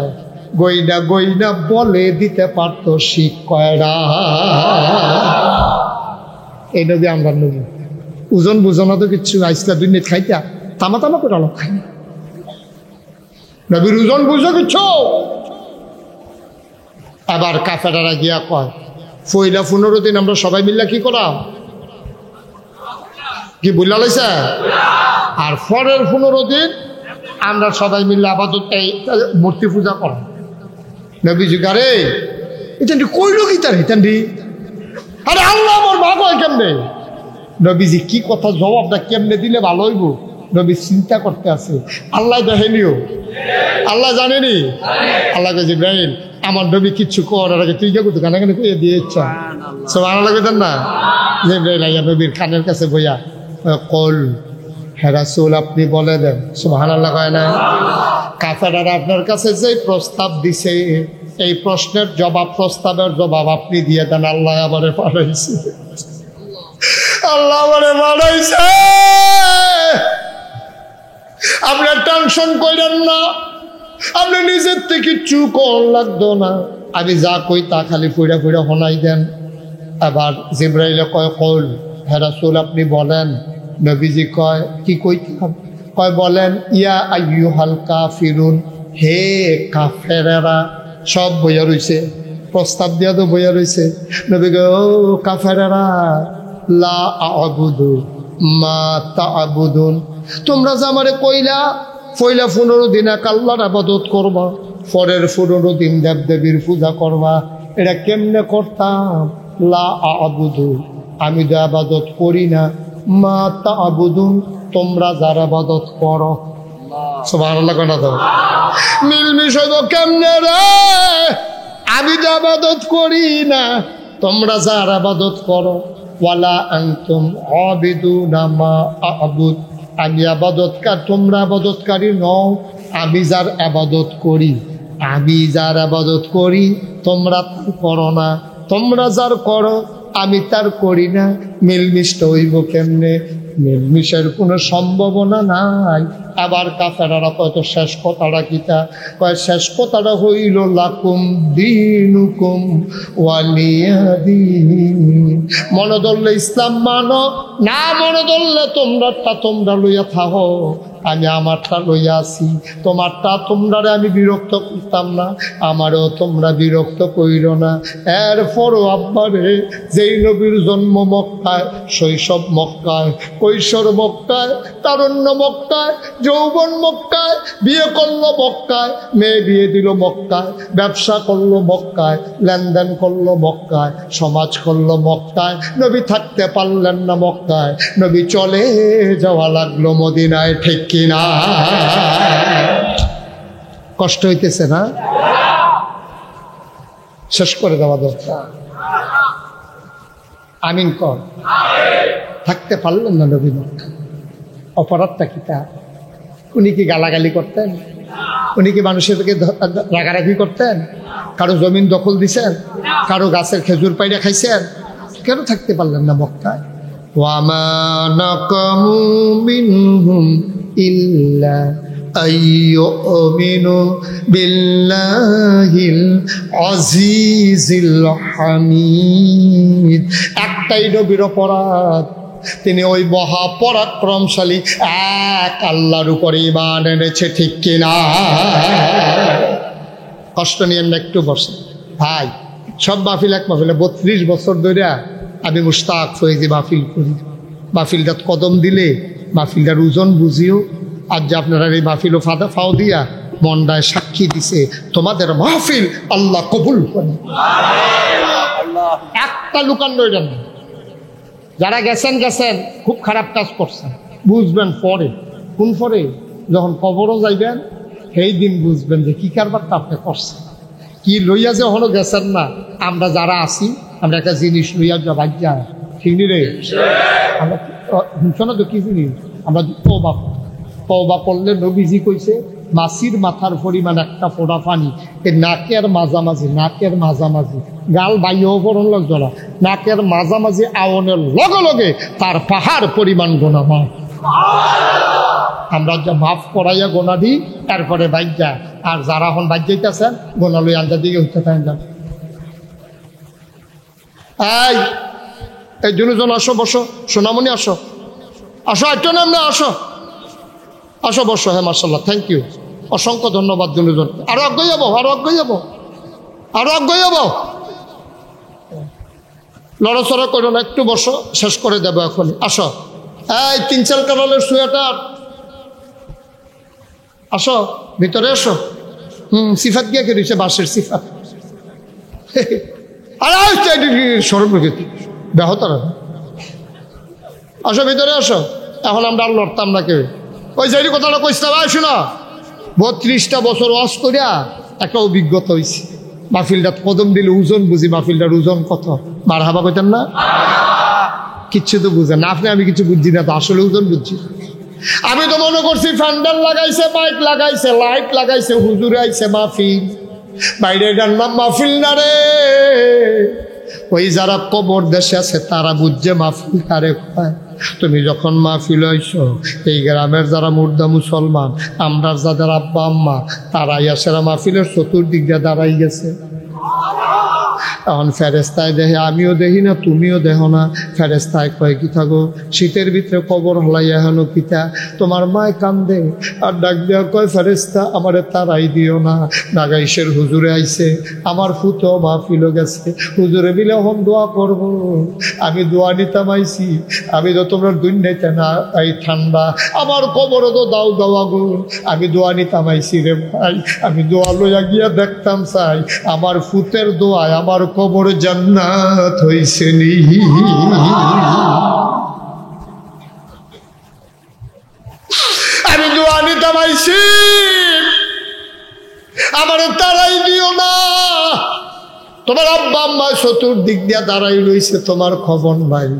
গইনা গইনা বলে দিতে পারতো শিখ কয়টা এই নবী আমরা নবী ওজন বুঝানো তো কিচ্ছু আইসলা দুই মিনিট খাইতা তামা তামা করে অনেক খাই নবীর ওজন বুঝো কিচ্ছু আবার কাফেরারা গিয়া কয় পয়লা 15 দিন আমরা সবাই মিল্লা কি করা কি বুঝলা লাইছে আর পরের 15 দিন আমরা সবাই মিলে আপাতত এই মূর্তি পূজা করা নবীজি গারে এটান্ডি কইল কি তার এটান্ডি আরে আল্লাহ আমার ভাগ হয় কেমনে নবীজি কি কথা জবাবটা কেমনে দিলে ভালো হইব নবী চিন্তা করতে আছে আল্লাহ দেখেনিও আল্লাহ জানেনি আল্লাহ কে জিব্রাইল আমার নবী কিচ্ছু করার আগে তুই গেছো কানে কানে কইয়া দিয়ে ইচ্ছা সুবহানাল্লাহ কইতেন না জিব্রাইল আইয়া নবীর কানের কাছে বইয়া কল হে রাসূল আপনি বলে দেন সুবহানাল্লাহ কয় না কাফেররা আপনার কাছে যে প্রস্তাব দিছে এই প্রশ্নের জবাব প্রস্তাবের জবাব আপনি দিয়ে দেন আল্লাহ আমারে পাঠাইছে আল্লাহ আমারে পাঠাইছে আপনি টেনশন করেন না আপনি নিজের থেকে কিচ্ছু কর লাগতো না আমি যা কই তা খালি ফুইরা ফুইরা শোনাই দেন আবার জিব্রাইলে কয় কল হে রাসূল আপনি বলেন নবীজি কয় কি কইতাম কয় বলেন ইয়া আইয়ুহাল কাফিরুন হে কাফেরেরা সব বইয়া রইছে প্রস্তাব দিয়া তো বইয়া রইছে নবী কয় ও কাফেরেরা লা আ'বুদু মা তা'বুদুন তোমরা যে আমারে কইলা পয়লা 15 দিন এক আল্লাহর ইবাদত করবা পরের 15 দিন দেবদেবীর পূজা করবা এটা কেমনে করতাম লা আ'বুদু আমি তো ইবাদত করি না মা তা'বুদুন তোমরা যারা ইবাদত করো সুবহানাল্লাহ কনা দাও মিলমিশ হইব কেমনে রে আমি তো ইবাদত করি না তোমরা যারা ইবাদত করো ওয়ালা আনতুম আবিদুনা মা আ'বুদ আমি আবাদতকার তোমরা আবাদতকারী নও আমি যার আবাদত করি আমি যার আবাদত করি তোমরা তার করো না তোমরা যার করো আমি তার করি না মিলমিষ্ট হইব কেমনে মিলমিশের কোনো সম্ভাবনা নাই আবার কাফেরারা কয়তো শেষ কথাটা কিতা কয়, শেষ কথাটা হইল লাকুম দীনুকুম ওয়ালিয়া দীন। মনে ধরলে ইসলাম মানো, না মনে ধরলে তোমরা লইয়া থাকো, আমি আমারটা লইয়া আছি। তোমারটা তোমরারে আমি বিরক্ত করতাম না, আমারও তোমরা বিরক্ত কইর না। এরপরও আব্বারে, যেই নবীর জন্ম মক্কায়, শৈশব মক্কায়, কৈশোর মক্কায়, তারুণ্য মক্কায়, যৌবন মক্কায়, বিয়ে করলো মক্কায়, মেয়ে বিয়ে দিল মক্কায়, ব্যবসা করলো মক্কায়, লেনদেন করলো মক্কায়, সমাজ করলো মক্কায়, নবী থাকতে পারলেন না মক্কায়, নবী চলে যাওয়া লাগলো মদিনায়। ঠিক কিনা? কষ্ট হইতেছে না? শেষ করে দেওয়া দরকার। আমিন কর। থাকতে পারলেন না নবী মক্কা। অপরাধটা কি তা? উনি কি গালাগালি করতেন? উনি কি মানুষের থেকে রাগারাগি করতেন? কারো জমিন দখল দিছেন? কারো গাছের খেজুর পাইরা খাইছেন? কেন থাকতে পারলেন না মক্কায়? ওয়ামা নাকামু মিনহুম ইল্লা আইয়ুমিনু বিল্লাহিল আজিজিল হামিদ। একটাই নবীর অপরাধ, তিনি ওই মহাপরাক্রমশালী এক আল্লাহর উপরে ঈমান এনেছে। ঠিক কিনা? কষ্ট নিয়ে না, একটু বসে ভাই। সব মাহফিল এক মাহফিলে 32 বছর ধরে আমি মুশতাক ফয়েজি মাহফিল করি। মাহফিলটা কদম দিলে মাহফিলটার ওজন বুঝিও। আজ যে আপনারা এই মাহফিল ফাও দিয়া মন্ডায় সাক্ষী দিছে, তোমাদের মাহফিল আল্লাহ কবুল করে। একটা লুকান রইলেন না। যারা গেছেন খুব খারাপ কাজ করছেন, বুঝবেন পরে। কোন পরে? যখন কবরও যাইবেন সেই দিন বুঝবেন যে কি কারবারটা আপনি করছেন। কি লইয়া যে হলো গেছেন না, আমরা যারা আছি আমরা একটা জিনিস লইয়া যা বাজ্যা, ঠিক নি রে? আমরা শুনছো না তো কি জিনিস? আমরা তওবা করলে নবীজি কইছে মাছির মাথার পরিমাণ একটা ফোঁটা পানি এই নাকের মাঝামাঝি গাল বাইয়েও পড়ন লোক জলা, নাকের মাঝামাঝি আওনের লগে লগে তার পাহাড় পরিমাণ গোনা মাফ। আমরা যা মাফ করাইয়া গোনা দিই, তারপরে বাইক যায়। আর যারা এখন বাইক যাইতেছেন গোনা লই আঞ্জা দিকে উঠতে থাকেন যান। এই দুজন আসো, বসো। সোনামণি আসো, একটু নাম না, আসো বসো। হ্যাঁ মার্শাল্লাহ, থ্যাংক ইউ, অসংখ্য ধন্যবাদ দুজন। আরো আগে যাবো, লড়াচড়া করো না, একটু বসো, শেষ করে দেবো এখন। আসো। এই 3-4 কালারের সোয়েটার, আসো ভিতরে আসো। সিফাত গিয়ে কেটেছে, বাসের সিফাত। আরে সরব ব্যাহতারা, আসো ভিতরে আসো। এখন আমরা আর লড়তাম না কেউ। ওই যে কথাটা কইছিলাম, শোনা, 32টা বছর ওয়াজ করিয়া একটা অভিজ্ঞতা হয়েছে। মাহফিলটা কদম দিলে ওজন বুঝি, মাহফিলটার ওজন কত। মারহাবা কইতেন না? কিচ্ছু তো বুঝেন না আপনি, আমি কিছু বুঝছি না তো, আসলে ওজন বুঝছি। আমি তো মনে করছি প্যান্ডেল লাগাইছে, মাইক লাগাইছে, লাইট লাগাইছে, হুজুরে আইছে মাহফিল। বাইরে এটার নাম মাহফিল না রে। ওই যারা কবর দেশে আছে তারা বুঝছে মাহফিল কারে কয়। তুমি যখন মাহফিল হইছো, এই গ্রামের যারা মুর্দা মুসলমান, আমরা যাদের আব্বা আম্মা, তারাই আসেরা মাহফিলের চতুর্দিক দিয়ে দাঁড়াই গেছে। এখন ফেরেস্তায় দেখে, আমিও দেখি না, তুমিও দেখো না। ফেরেস্তায় কয় কি থাকো, শীতের ভিতরে কবর হলাইয়া হেন কিতা। তোমার মায় কান্দে আর ডাক দেওয়া কয়, ফেরেস্তা আমারে তারাই দিও না, নাগাইশের হুজুরে আইছে, আমার ফুতো মাহফিলও গেছে, হুজুরে মিলে হন দোয়া করব। আমি দোয়া নিতাম আইছি, আমি তো তোমরা দুনিয়াতে না, এই ঠান্ডা আমার কবরও তো দাও দাওয়া গো। আমি দোয়া নিতাম আইছি রে ভাই, আমি দোয়া লইয়া গিয়া দেখতাম চাই আমার ফুতের দোয়ায় আমার কবর জান্নাত হইছে নি। আমি দোয়া নিতাম আইছি, আমার তারাই দিও না। তোমার আব্বা আম্মা চতুর্দিক দিয়া দাঁড়াই লইছে, তোমার খবর নাই।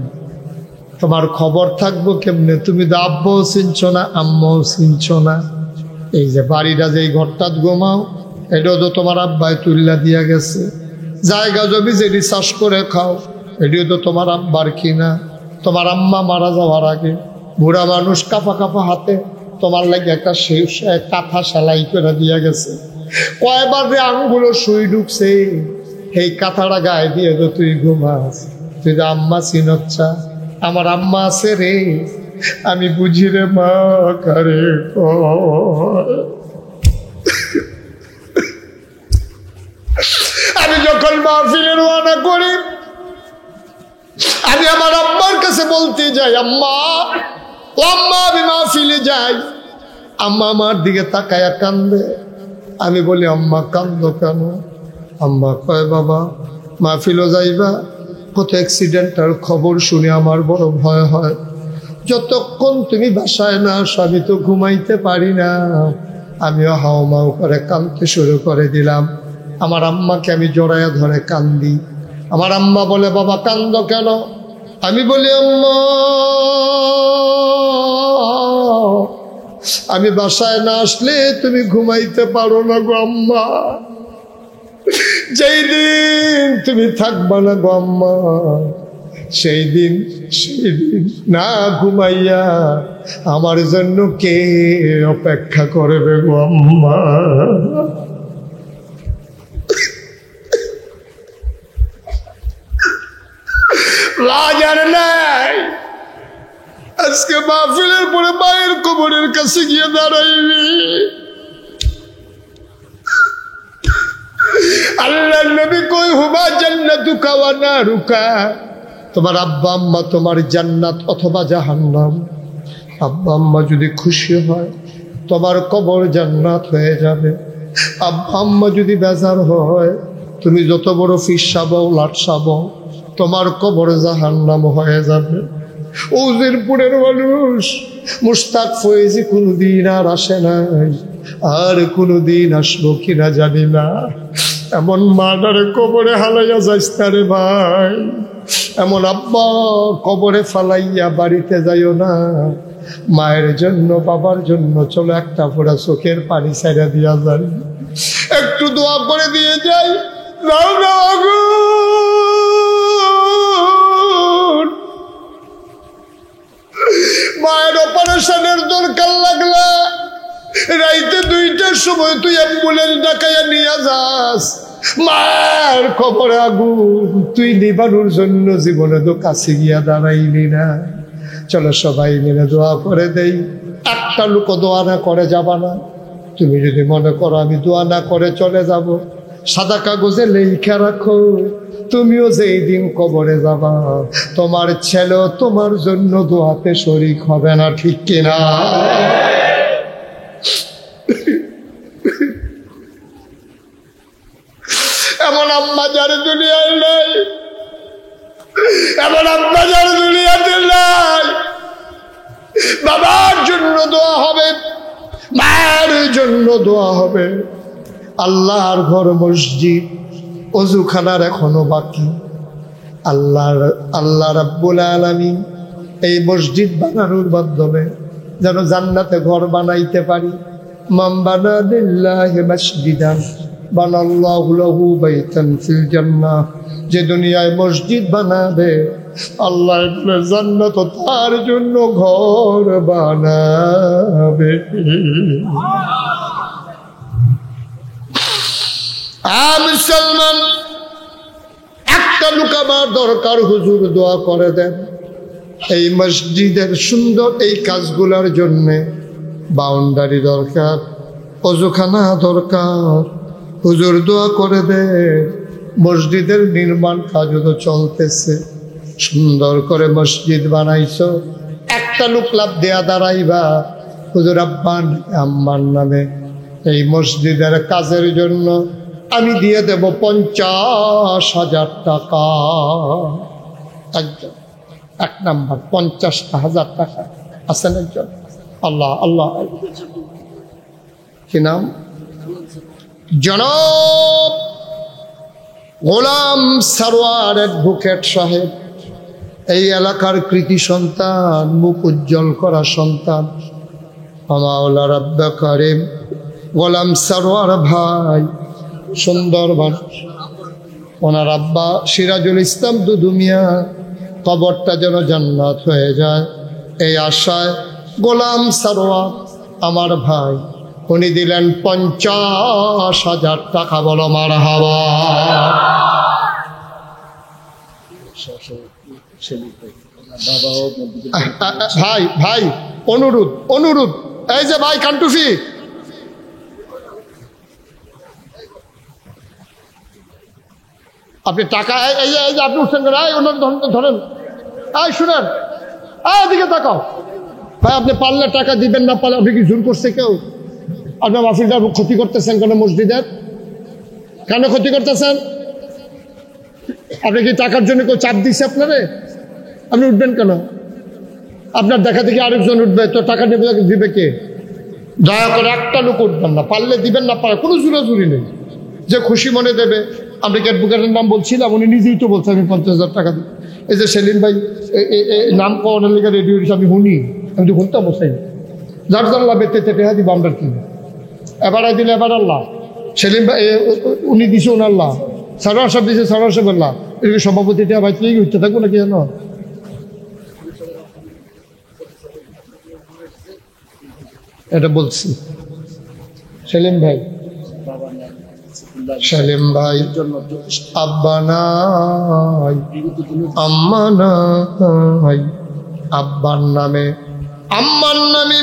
তোমার খবর থাকবো কেমনে? তুমি তো আব্বাও চিনছ না, আম্মাও চিনছ না। এই যে বাড়িটা, যে ঘরটা ঘুমাও, এটাও তো তোমার আব্বাই তুল্লা দিয়া গেছে। জায়গা জমি যেটি চাষ করে খাও, এটিও তো তোমার আব্বার কিনা। তোমার আম্মা মারা যাওয়ার আগে বুড়া মানুষ কাঁপা কাঁপা হাতে তোমার লাগে একটা কাঁথা সেলাই করে দিয়া গেছে। কয়বার রে আঙ্গুলো সুই ঢুকছে, এই কাঁথাটা গায়ে দিয়ে তো তুই ঘুমাস। তুই যে আম্মা চিনচ্ছা, আমার আম্মা আছে রে, আমি বুঝি রে মা কারে আমি যখন মাহফিলে রওনা করি, আমি আমার আম্মার কাছে বলতে যাই, আম্মা ও আম্মা, আমি মাহফিলে যাই। আম্মা আমার দিকে তাকায়া কান্দে। আমি বলি, আম্মা কান্দো কেন? আম্মা কয়, বাবা মাহফিলও যাইবা, কত অ্যাক্সিডেন্টের খবর শুনে আমার বড় ভয় হয়। যতক্ষণ তুমি বাসায় না আসো আমি তো ঘুমাইতে পারি না। আমিও হাওমাও করে কাঁদতে শুরু করে দিলাম। আমার আম্মাকে আমি জড়াইয়া ধরে কান্দি। আমার আম্মা বলে, বাবা কান্দো কেন? আমি বলি, আম্মা আমি বাসায় না আসলে তুমি ঘুমাইতে পারো না গো আম্মা। যেই দিন তুমি থাকবা না গো আম্মা, সেই দিন না ঘুমাইয়া আমার জন্য কে অপেক্ষা করবে গো আম্মা? রাজার নাই আজকে মাহফিলের পরে মায়ের কবরের কাছে গিয়ে দাঁড়াইবি। আল্লাহর নবী কই, হুমা জান্নাতুকা ওয়া নারুকা, তোমার আব্বা আম্মা তোমার জান্নাত অথবা জাহান্নাম। আব্বা আম্মা যদি খুশি হয় তোমার কবর জান্নাত হয়ে যাবে। আব্বা আম্মা যদি বেজার হয়, তুমি যত বড় ফিস সাবাও লাট সাবাও, তোমার কবর জাহান্নাম হয়ে যাবে। উজিরপুরের মানুষ মুশতাক ফয়েজি কোনদিন আর আসে নাই, আর কোনদিন আসবো কিনা জানি না। এমন মাদারে কবরে হালাইয়া যাইস না রে ভাই, এমন আব্বা কবরে ফালাইয়া বাড়িতে যাইও না। মায়ের জন্য বাবার জন্য চলো একটা ফোঁটা চোখের পানি ছাইড়া দিয়া যাই, একটু দোয়া করে দিয়ে যাই। যাও না গো, মায়ের অপারেশনের দরকার লাগলা, রাইতে 2টার সময় তুই অ্যাম্বুলেন্স ডাকাইয়া নিয়ে যাস। মায়ের কবরে আগুন, তুই নিবানোর জন্য জীবনে তো কাছে গিয়া দাঁড়াইলি না। চলো সবাই মিলে দোয়া করে দেই। একটা লোক দোয়া না করে যাবা না। তুমি যদি মনে করো আমি দোয়া না করে চলে যাব, সাদা কাগজে লেখা রাখো, তুমিও যেই দিন কবরে যাবা তোমার ছেলে তোমার জন্য দোয়াতে শরীক হবে না, ঠিক কিনা? এমন আম্মা যার দুনিয়ায় নাই, এমন আম্মা যার দুনিয়াতে নাই। বাবার জন্য দোয়া হবে, মায়ের জন্য দোয়া হবে। আল্লাহর ঘর মসজিদ, অজুখানার এখনো বাকি। আল্লাহ রাব্বুল আলামিন এই মসজিদ বানানোর মাধ্যমে যেন জান্নাতে ঘর বানাইতে পারি। মান বানা লিল্লাহি মাসজিদান বানাল্লাহু লাহু বাইতান ফিল জান্নাহ, যে দুনিয়ায় মসজিদ বানাবে আল্লাহ জান্নাত তার জন্য ঘর বানাবে। মুসলমান, একটা লোক আমার দরকার, হুজুর দোয়া করে দেন এই মসজিদের সুন্দর এই কাজগুলোর জন্য। বাউন্ডারি দরকার, অজুখানা দরকার, হুজুর দোয়া করে দে। মসজিদের নির্মাণ কাজ তো চলতেছে, সুন্দর করে মসজিদ বানাইছো। একটা লোক লাভ দেয়া দাঁড়াইবা, হুজুর আব্বান আম্মার নামে এই মসজিদের কাজের জন্য আমি দিয়ে দেব 50,000 টাকা। একজন, 1 নাম্বার 50,000 টাকা আছেন একজন। আল্লাহ আল্লাহ, কি নাম? জনাব গোলাম সারোয়ার অ্যাডভোকেট সাহেব, এই এলাকার কৃতি সন্তান, মুখ উজ্জ্বল করা সন্তান। মাওলা রাব্বে কারিম গোলাম সারোয়ার ভাই সুন্দর মানুষ। ওনার আব্বা সিরাজুল ইসলাম দুদু মিয়া কবরটা যেন জান্নাত হয়ে যায়, এই আশায় গোলাম সারোয়ার আমার ভাই, উনি দিলেন 50,000 টাকা। বলো মারহাবা। ভাই ভাই অনুরোধ অনুরোধ, এই যে ভাই কান্টুফি, আপনি টাকা এই যে আপনি উঠছেন কেন? ওনার ধরেন, এই শুনেন, এদিকে তাকাও ভাই। আপনি পারলে টাকা দিবেন, না পারলে আপনি কি জোর করছে কেউ? আপনার মাহফিলটার ক্ষতি করতেছেন কেন? মসজিদের কেন ক্ষতি করতেছেন? আপনি কি টাকার জন্য কেউ চাপ দিচ্ছে আপনারে? আপনি উঠবেন কেন? আপনার দেখা দেখি আরেকজন উঠবে, তো টাকা দিবে কে? দয়া করে একটা লোক উঠবেন না, পারলে দিবেন, না পারে কোনো জোরাজুরি নেই, যে খুশি মনে দেবে। আমি অ্যাডভোকেটের নাম বলছিলাম, উনি নিজেই তো বলছেন আমি 50,000 টাকা দিই। এই যে সেলিম ভাই নাম পাওয়ার লেগে রেডিও আমি শুনি, আমি তো শুনতে বসাই, যার যার লাভ এতে টেহা দিব আমরা কি, এবার দিলে এবার আল্লাহ। সেলিম ভাই উনি দিছে ওনার লাভ, সারোয়ার সাহেব দিছে সারোয়ার সাহেবের লাভ। এরকম সভাপতিটা ভাই তুই উঠতে থাকবো নাকি জানো? এটা বলছি সেলিম ভাই, সেলিম ভাই আব্বা নাই, আম্মা নাই, আব্বার নামে আম্মার নামে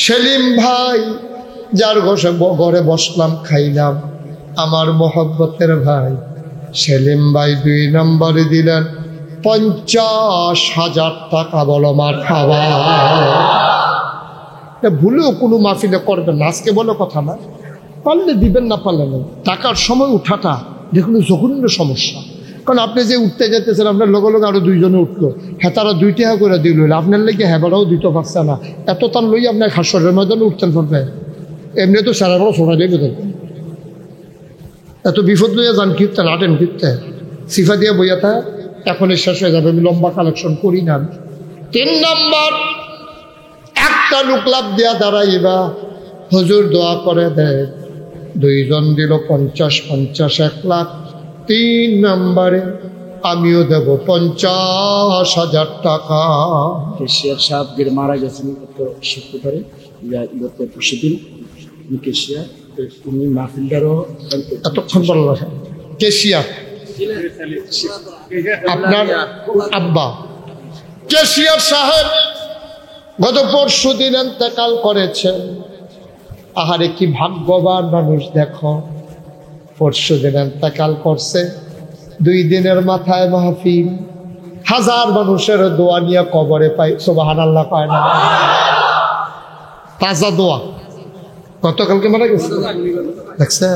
সেলিম ভাই, যার ঘরে বসলাম খাইলাম, আমার মহব্বতের ভাই সেলিম ভাই 2 নম্বরে দিলেন 50,000 টাকা। বলো মারহাবা। ভুলেও কোনো মাহফিলে করবেন না, আজকে বলো কথা না, পারলে দিবেন, না পারলে না। টাকার সময় উঠাটা দেখুন জঘন্য সমস্যা। কারণ আপনি যে উঠতে যেতেছেন, আপনার লগে লগে আরো 2 জনে উঠলো, হ্যাঁ তারা 2 টাকা করে দিল, আপনার লেগে হ্যাঁ দিতে পারছে না, এত তার লই আপনার হাস্যের ময়দানে উঠতেন পারবে। এমনি তো সারা বড় সোনা লেগে দেবে, এত বিপদ লইয়া যান কীর্তেন, আটেন কীর্তেন সিফা দিয়ে বইয়া থা, এখনই শেষ হয়ে যাবে, আমি লম্বা কালেকশন করি না। 3 নম্বর, একটা লোক লাভ দিয়া দাঁড়াইবা, হুজুর দোয়া করে দেয়, 2 জন দিল 50, 1 লাখ। 3 নম্বরে আমিও দেব 50,000 টাকা। কেশিয়ার সাহেব মারা গেছেন গত শুক্রবারে, গত পরশুদিন। কেশিয়া উনি মাহফিলদারও এতক্ষণ বলল কেশিয়া, আপনার আব্বা কেশিয়ার সাহেব গত পরশুদিন ইন্তেকাল করেছেন। আহারে কি ভাগ্যবান মানুষ দেখো, পরশুদিন ইন্তেকাল করছে, 2 দিনের মাথায় মাহফিল, 1000 মানুষের দোয়া নিয়ে কবরে পাই। সুবহানাল্লাহ পায় না? তাজা দোয়া, গতকালকে মারা গেছে দেখছে,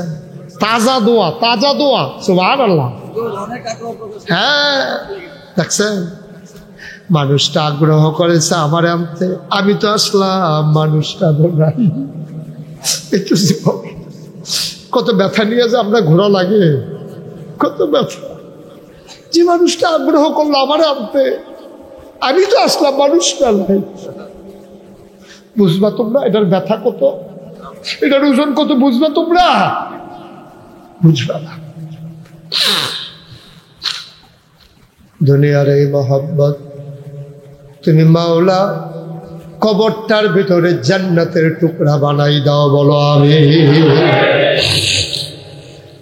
তাজা দোয়া, তাজা দোয়া। সুবহানাল্লাহ। হ্যাঁ দেখছেন, মানুষটা আগ্রহ করেছে আমার আনতে, আমি তো আসলাম, মানুষটা নাই। একটু কত ব্যথা নিয়ে যে আমরা ঘোরা লাগে, কত ব্যথা। যে মানুষটা আগ্রহ করলো আমার আনতে, আমি তো আসলাম, মানুষটা নাই। বুঝবা তোমরা এটার ব্যথা কত, এটার ওজন কত, বুঝবা তোমরা? বুঝবা না। দুনিয়ার এই মহব্বত তুমি মাওলা কবরটার ভিতরে জান্নাতের টুকরা বানাই দাও, বলো আমি।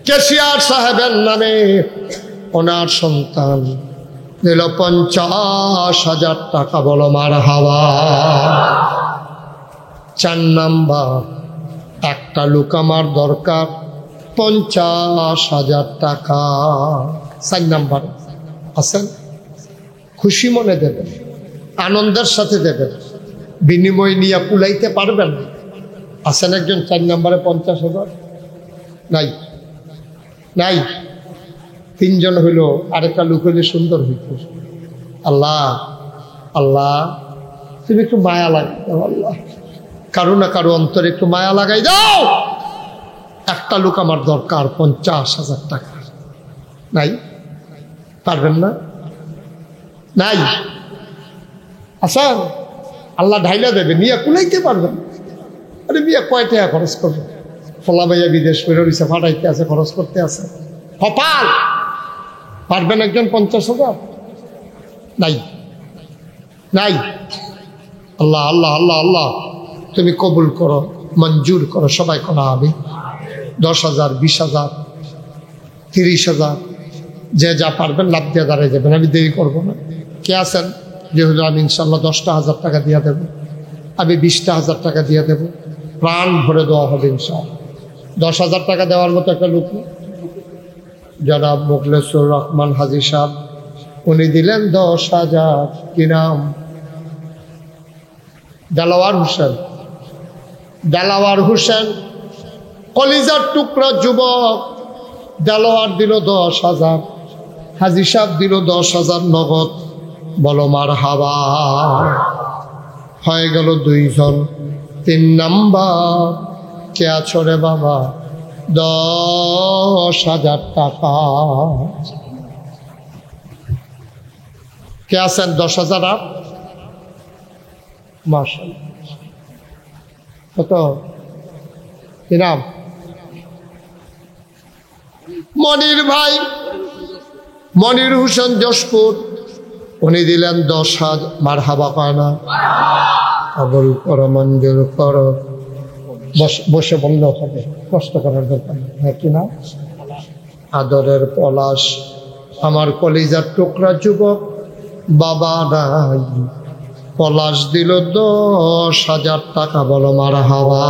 কেশিয়ার সাহেবের নামে ওনার সন্তান দিল 50,000 টাকা। বলো মারহাবা। 4 নাম্বার, একটা লোক আমার দরকার, 50,000 টাকা। 4 নাম্বার আছেন, খুশি মনে দেবেন, আনন্দের সাথে দেবেন, বিনিময় নিয়ে কুলাইতে পারবেন। আছেন একজন 4 নম্বরে 50,000? নাই, নাই। 3 জন হইল, আরেকটা লোক হইলে সুন্দর হইত। আল্লাহ আল্লাহ তুমি একটু মায়া লাগাই দাও, আল্লাহ কারো না কারো অন্তরে একটু মায়া লাগাই দাও। একটা লোক আমার দরকার 50,000 টাকা। নাই, পারবেন না? নাই। আচ্ছা আল্লাহ ঢাইলা দেবে, নিয়ে কুলাইতে পারবেন। আরে বিয়ে কয় টাকা খরচ করবে? ফলা ভাইয়া বিদেশ করে রয়েছে, ফাটাইতে আছে, খরচ করতে আছে, কপাল। পারবেন একজন 50,000? নাই, নাই। আল্লাহ আল্লাহ আল্লাহ আল্লাহ তুমি কবুল করো, মঞ্জুর করো। সবাই কোনো আমি 10,000, 20,000, 30,000, যে যা পারবেন লাভ দিয়ে দাঁড়িয়ে যাবেন। আমি দেরি করবো না। কে আছেন যে হুজুর আমি ইনশাল্লাহ 10,000 টাকা দিয়ে দেবো, আমি 20,000 টাকা দিয়ে দেবো, প্রাণ ভরে দেওয়া হবে ইনশাল্লাহ। 10,000 টাকা দেওয়ার মতো একটা লোক জনাব মোখলেসুর রহমান হাজী সাহেব, উনি দিলেন 10,000। কি নাম? দেলাওয়ার হোসেন। দেলাওয়ার হোসেন কলিজার টুকরা যুবক। দেলাওয়ার দিল 10,000, হাজী সাহেব দিল 10,000 নগদ। বলো মারহাবা। হয়ে গেল 2 জন। 3 নাম্বার কে আছো রে বাবা? 10,000 টাকা। কে আছেন 10,000 আপ? মাশাআল্লাহ। কত কি নাম? মনির ভাই, মনির হোসেন যশপুর, উনি দিলেন 10,000। মারহাবা পায় না? কবুল করো, মঞ্জুর করো। বসে বললেও হবে, কষ্ট করার দরকার নেই। হ্যাঁ কি না? আদরের পলাশ, আমার কলিজার টুকরা যুবক, বাবা নাই, পলাশ দিল 10,000 টাকা। বলো মারহাবা।